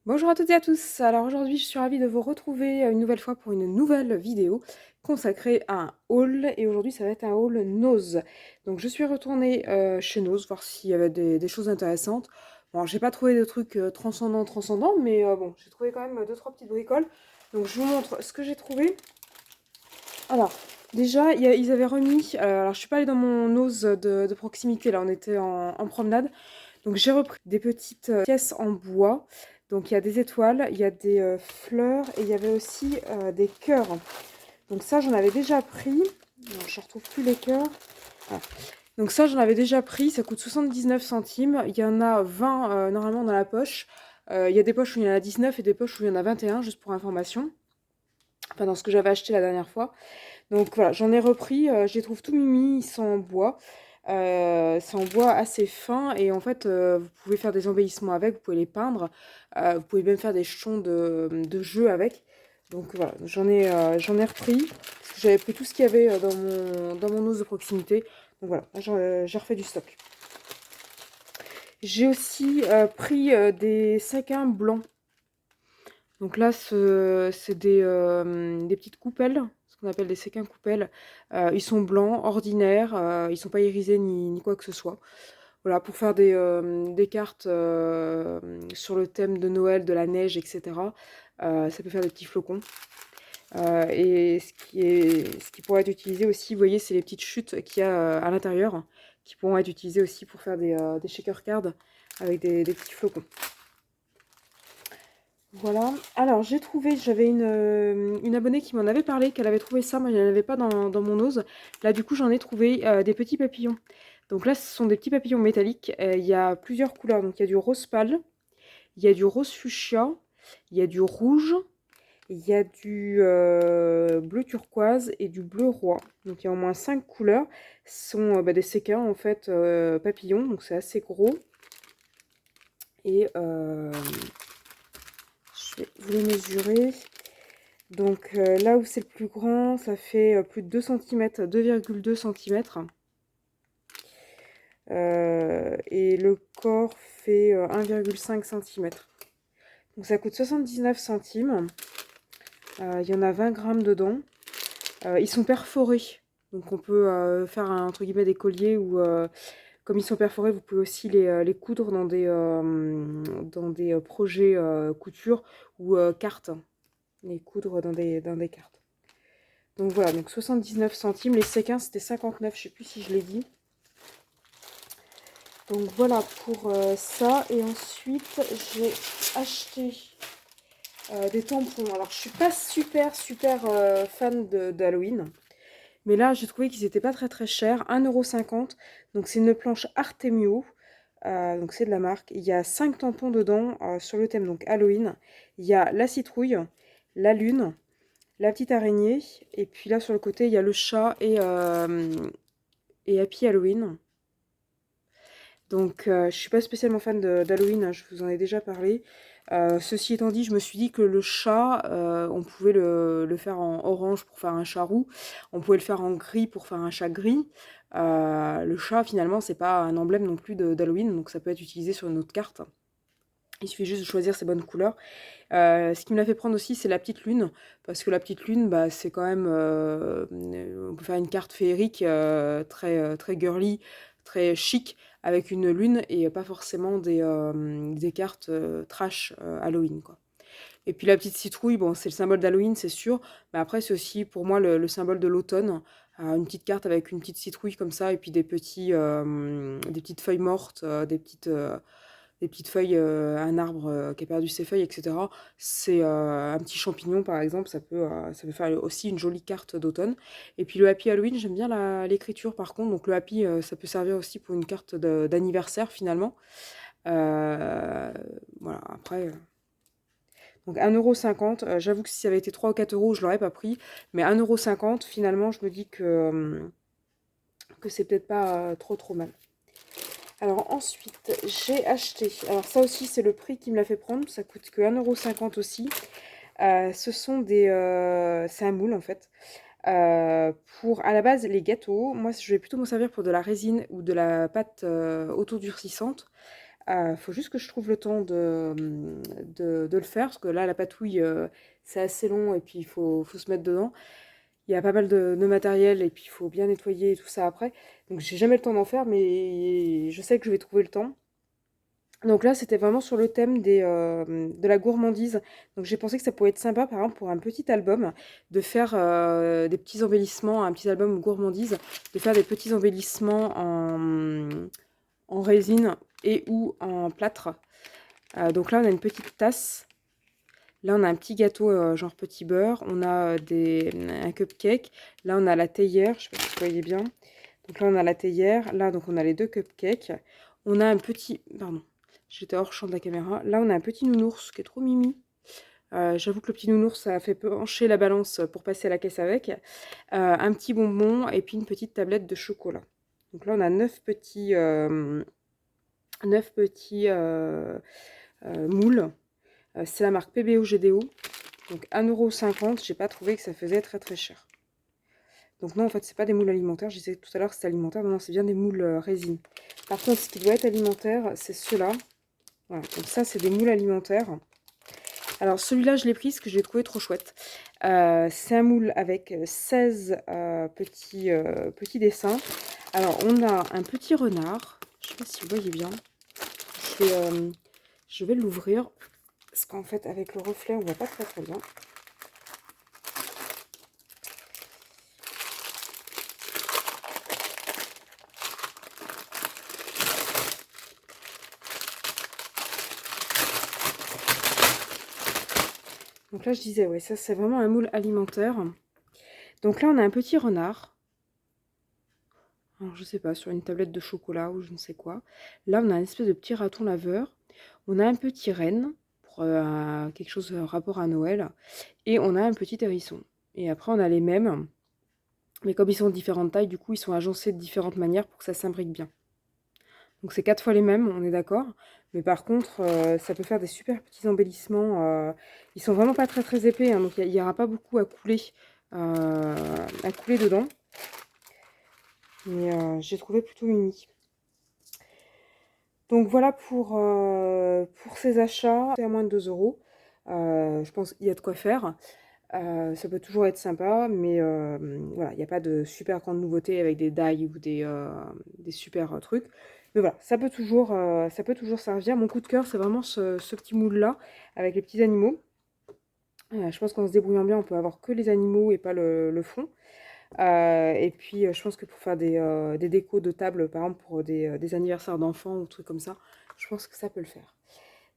Bonjour à toutes et à tous. Alors aujourd'hui, je suis ravie de vous retrouver une nouvelle fois pour une nouvelle vidéo consacrée à un haul. Et aujourd'hui, ça va être un haul Nose. Donc je suis retournée chez Nose voir s'il y avait des choses intéressantes. Bon, j'ai pas trouvé de trucs transcendants, mais bon, j'ai trouvé quand même deux trois petites bricoles. Donc je vous montre ce que j'ai trouvé. Alors, déjà, ils avaient remis. Alors, je suis pas allée dans mon Nose de proximité, là, on était en promenade. Donc j'ai repris des petites pièces en bois. Donc il y a des étoiles, il y a des fleurs et il y avait aussi des cœurs. Donc ça j'en avais déjà pris. Non, je ne retrouve plus les cœurs. Voilà. Donc ça j'en avais déjà pris, ça coûte 79 centimes. Il y en a 20 normalement dans la poche. Il y a des poches où il y en a 19 et des poches où il y en a 21, juste pour information. Enfin dans ce que j'avais acheté la dernière fois. Donc voilà, j'en ai repris, je les trouve tout mimi, ils sont en bois. C'est en bois assez fin et en fait, vous pouvez faire des embellissements avec, vous pouvez les peindre, vous pouvez même faire des jetons de jeu avec. Donc voilà, j'en ai repris, parce que j'avais pris tout ce qu'il y avait dans mon housse de proximité. Donc voilà, j'ai refait du stock. J'ai aussi pris des sequins blancs. Donc là, c'est des petites coupelles, ce qu'on appelle des séquins coupelles. Ils sont blancs, ordinaires, ils sont pas irisés ni quoi que ce soit. Voilà, pour faire des cartes sur le thème de Noël, de la neige, etc. Ça peut faire des petits flocons. Et ce qui pourrait être utilisé aussi, vous voyez, c'est les petites chutes qu'il y a à l'intérieur, qui pourront être utilisées aussi pour faire des shaker cards avec des petits flocons. Voilà. Alors, j'ai trouvé, j'avais une abonnée qui m'en avait parlé, qu'elle avait trouvé ça, moi je n'en avais pas dans mon ose. Là, du coup, j'en ai trouvé des petits papillons. Donc là, ce sont des petits papillons métalliques. Il y a plusieurs couleurs. Donc, il y a du rose pâle, il y a du rose fuchsia, il y a du rouge, il y a du bleu turquoise et du bleu roi. Donc, il y a au moins 5 couleurs. Ce sont des séquins, en fait, papillons. Donc, c'est assez gros. Et je vais vous les mesurer. Donc là où c'est le plus grand, ça fait plus de 2 cm, 2,2 cm. Et le corps fait 1,5 cm. Donc ça coûte 79 centimes. Il y en a 20 grammes dedans. Ils sont perforés. Donc on peut faire entre guillemets des colliers ou comme ils sont perforés, vous pouvez aussi les coudre dans des projets couture ou cartes. Les coudre dans des cartes. Donc voilà, donc 79 centimes. Les séquins, c'était 59, je sais plus si je l'ai dit. Donc voilà pour ça. Et ensuite, j'ai acheté des tampons. Alors, je suis pas super fan d'Halloween. Mais là, j'ai trouvé qu'ils étaient pas très chers. 1,50 €. Donc c'est une planche Artemio. Donc c'est de la marque. Il y a 5 tampons dedans sur le thème donc Halloween. Il y a la citrouille, la lune, la petite araignée, et puis là sur le côté il y a le chat et Happy Halloween. Donc je suis pas spécialement fan d'Halloween, hein, je vous en ai déjà parlé. Ceci étant dit, je me suis dit que le chat, on pouvait le faire en orange pour faire un chat roux, on pouvait le faire en gris pour faire un chat gris. Le chat finalement c'est pas un emblème non plus d'Halloween, donc ça peut être utilisé sur une autre carte. Il suffit juste de choisir ses bonnes couleurs. Ce qui me l'a fait prendre aussi, c'est la petite lune, parce que la petite lune, bah, c'est quand même, on peut faire une carte féerique très girly, très chic, avec une lune et pas forcément des cartes trash Halloween, quoi. Et puis la petite citrouille, bon, c'est le symbole d'Halloween, c'est sûr, mais après, c'est aussi pour moi le symbole de l'automne. Une petite carte avec une petite citrouille comme ça, et puis des petites feuilles mortes, des petites feuilles, un arbre qui a perdu ses feuilles, etc. C'est un petit champignon, par exemple, ça peut faire aussi une jolie carte d'automne. Et puis le Happy Halloween, j'aime bien l'écriture, par contre. Donc le Happy, ça peut servir aussi pour une carte d'anniversaire, finalement. Voilà, après... Donc 1,50 €, j'avoue que si ça avait été 3 ou 4 €, je l'aurais pas pris. Mais 1,50 €, finalement, je me dis que c'est peut-être pas trop mal. Alors ensuite, j'ai acheté, alors ça aussi c'est le prix qui me l'a fait prendre, ça coûte que 1,50 € aussi. Ce sont c'est un moule en fait. Pour à la base les gâteaux, moi je vais plutôt m'en servir pour de la résine ou de la pâte autodurcissante. Faut juste que je trouve le temps de le faire, parce que là, la patouille, c'est assez long et puis il faut se mettre dedans. Il y a pas mal de matériel et puis il faut bien nettoyer et tout ça après. Donc j'ai jamais le temps d'en faire, mais je sais que je vais trouver le temps. Donc là, c'était vraiment sur le thème de la gourmandise. Donc j'ai pensé que ça pourrait être sympa, par exemple, pour un petit album, de faire des petits embellissements, un petit album gourmandise, de faire des petits embellissements en résine et ou en plâtre. Donc là, on a une petite tasse. Là, on a un petit gâteau, genre petit beurre. On a un cupcake. Là, on a la théière. Je sais pas si vous voyez bien. Donc là, on a la théière. Là, donc on a les deux cupcakes. On a un petit... Pardon, j'étais hors champ de la caméra. Là, on a un petit nounours qui est trop mimi. J'avoue que le petit nounours, ça a fait pencher la balance pour passer à la caisse avec. Un petit bonbon et puis une petite tablette de chocolat. Donc là, on a 9 petits moules. C'est la marque PBO GDO. Donc 1,50 €. J'ai pas trouvé que ça faisait très très cher. Donc non, en fait, c'est pas des moules alimentaires. Je disais tout à l'heure que c'était alimentaire. Non, non, c'est bien des moules résine. Par contre, ce qui doit être alimentaire, c'est ceux-là. Voilà, donc ça, c'est des moules alimentaires. Alors, celui-là, je l'ai pris parce que je l'ai trouvé trop chouette. C'est un moule avec 16 petits dessins. Alors, on a un petit renard. Je sais pas si vous voyez bien. Je vais l'ouvrir. Parce qu'en fait, avec le reflet, on voit pas très très bien. Donc là, je disais, ouais, ça c'est vraiment un moule alimentaire. Donc là, on a un petit renard. Alors, je sais pas, sur une tablette de chocolat ou je ne sais quoi. Là, on a une espèce de petit raton laveur. On a un petit renne, pour quelque chose rapport à Noël. Et on a un petit hérisson. Et après, on a les mêmes. Mais comme ils sont de différentes tailles, du coup, ils sont agencés de différentes manières pour que ça s'imbrique bien. Donc c'est 4 fois les mêmes, on est d'accord. Mais par contre, ça peut faire des super petits embellissements. Ils sont vraiment pas très très épais, hein, donc il n'y aura pas beaucoup à couler dedans. Mais j'ai trouvé plutôt mimi. Donc voilà pour ces achats. C'est à moins de 2 €. Je pense qu'il y a de quoi faire. Ça peut toujours être sympa, mais voilà, il n'y a pas de super grande nouveauté avec des die ou des super trucs. Mais voilà, ça peut toujours servir. Mon coup de cœur, c'est vraiment ce petit moule-là, avec les petits animaux. Je pense qu'en se débrouillant bien, on peut avoir que les animaux et pas le fond. Et puis, je pense que pour faire des décos de table, par exemple pour des anniversaires d'enfants ou trucs comme ça, je pense que ça peut le faire.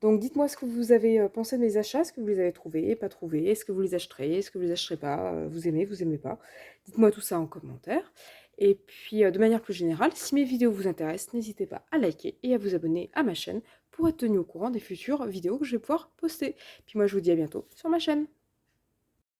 Donc dites-moi ce que vous avez pensé de mes achats, est-ce que vous les avez trouvés, pas trouvés, est-ce que vous les achèterez, est-ce que vous les achèterez pas, vous aimez pas. Dites-moi tout ça en commentaire. Et puis de manière plus générale, si mes vidéos vous intéressent, n'hésitez pas à liker et à vous abonner à ma chaîne pour être tenu au courant des futures vidéos que je vais pouvoir poster. Puis moi je vous dis à bientôt sur ma chaîne.